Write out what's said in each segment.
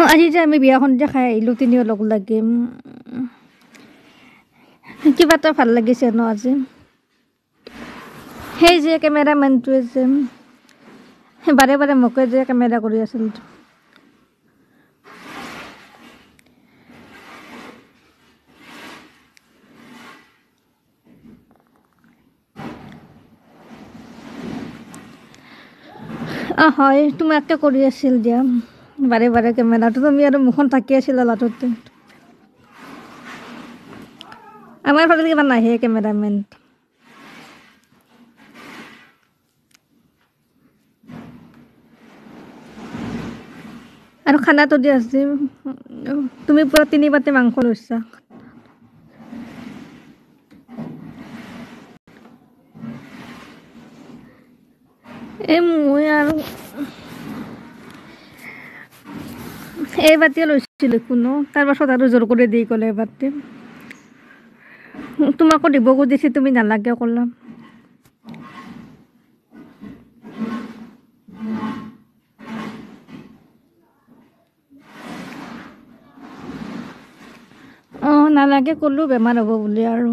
আজি যে আমি বিয়াখন যে খাই আহিলোঁ তিনিও লগ লাগি কিবা এটা ভাল লাগিছে ন আজি। সেই যে কেমেৰামেনটোৱে যে বাৰে বাৰে মোকে যে কেমেৰা কৰি আছিল। হয় তোমাকে কৰি আছিল দিয়া বাৰে বাৰে কেমেৰাটো, তুমি আৰু মুখখন থাকি আছিলা লাটতে। আমাৰ ফালে কিবা নাহে কেমেৰামেন। আৰু খানাটো দি আছে তুমি পুৰা 3 বাটি মাংস লৈছা। মই আৰু এই বাতিয়ে লৈছিলোঁ কোনো, তাৰপাছত আৰু জোৰ কৰি দি ক'লে এবাৰটি তোমাকো দিব খুজিছে তুমি নালাগে ক'লা। নালাগে ক'লো বেমাৰ হ'ব বুলি। আৰু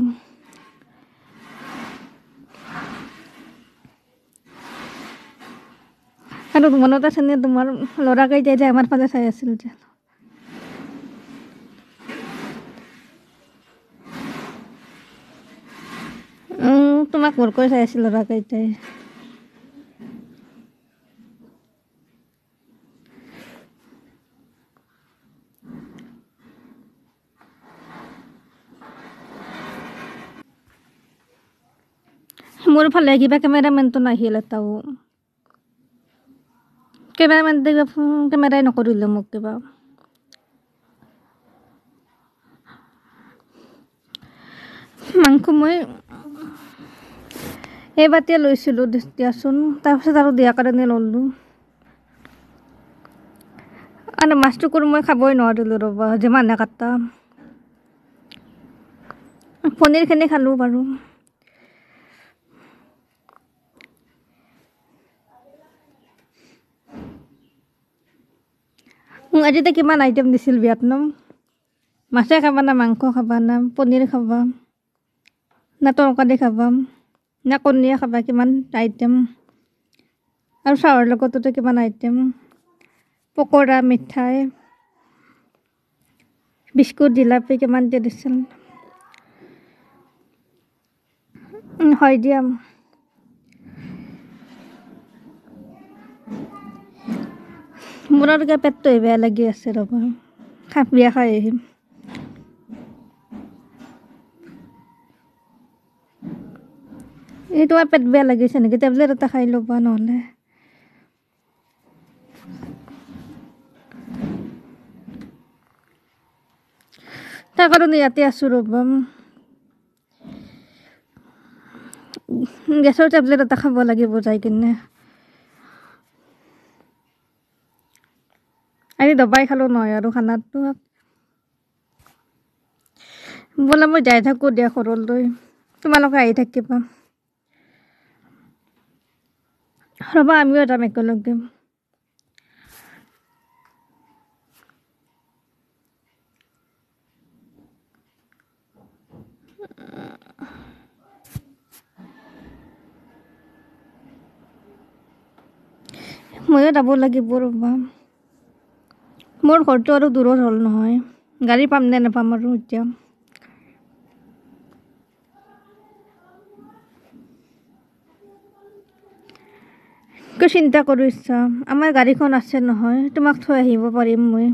মনত আছেনে তোমাৰ ল'ৰাকেইটাই যে আমাৰ ফালে চাই আছিল যে, তোমাক ভৰকৈ চাই আছিল ল'ৰাকেইটাই। মোৰ ফালে কিবা কেমেৰামেনটো নাহিল এটাও, কেমেৰামেনটো কেমেৰাই নকৰিলে মোক কিবা। মাংস মই এই বাতিয়ে লৈছিলোঁ দিয়াচোন, তাৰপিছত আৰু দিয়াৰ কাৰণে ল'লোঁ। আৰু মাছটো মই খাবই নোৱাৰিলোঁ ৰ'বা, যিমানে কাটা। পনীৰখিনি খালোঁ বাৰু। আজিতে কিমান আইটেম দিছিল বিয়াত ন? মাছে খাবা না মাংস খাবা না পনীৰ খাবা না তৰকাৰী খাবা না কণীয়ে খাবা, কিমান আইটেম। আৰু চাহৰ লগতো কিমান আইটেম, পকৰা মিঠাই বিস্কুট জিলাপি কিমান যে দিছিল। হয় দিয়া। মোৰ আৰু কিবা পেটটো বেয়া লাগি আছে ৰ'বা, বিয়া খাই আহিম। এই তোমাৰ পেট বেয়া লাগিছে নেকি? টেবলেট এটা খাই ল'বা নহ'লে। তাৰ কাৰণে ইয়াতে আছোঁ ৰ'বা, গেছৰ টেবলেট এটা খাব লাগিব যাই কিনে। আজি দবাই খালোঁ নহয় আৰু খানাটো। বোলে মই যাই থাকোঁ দিয়া ঘৰলৈ, তোমালোকে আহি থাকিবা। ৰ'বা আমিও যাম একেলগে। ময়ো যাব লাগিব ৰ'বা, মোৰ ঘৰটো আৰু দূৰত হ'ল নহয়, গাড়ী পাম নে নাপাম আৰু এতিয়া। কিয় চিন্তা কৰিছা? আমাৰ গাড়ীখন আছে নহয়, তোমাক থৈ আহিব পাৰিম মই।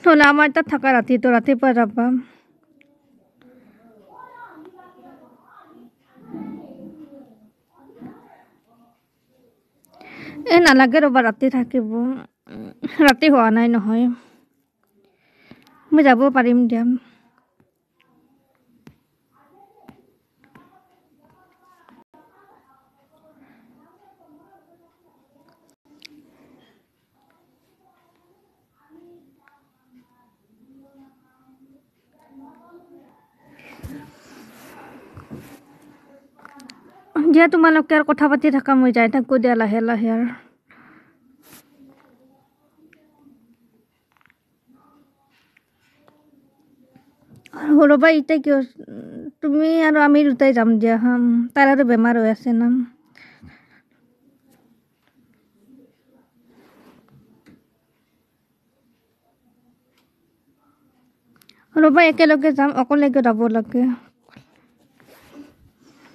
নহ'লে আমাৰ তাত থাকা ৰাতিটো, ৰাতিপুৱা যাবা। নালাগে ৰ'বা, ৰাতি থাকিব, ৰাতি হোৱা নাই নহয়, মই যাব পাৰিম দিয়া। দিয়া তোমালোকে আৰু কথা পাতি থাকা মই যাই থাকোঁ দিয়া লাহে লাহে আৰু ৰ'বা এতিয়া কিয় তুমি আৰু আমি দুটাই যাম দিয়া তাৰ আৰু বেমাৰ হৈ আছে না ৰ'বা একেলগে যাম অকলে যাব লাগে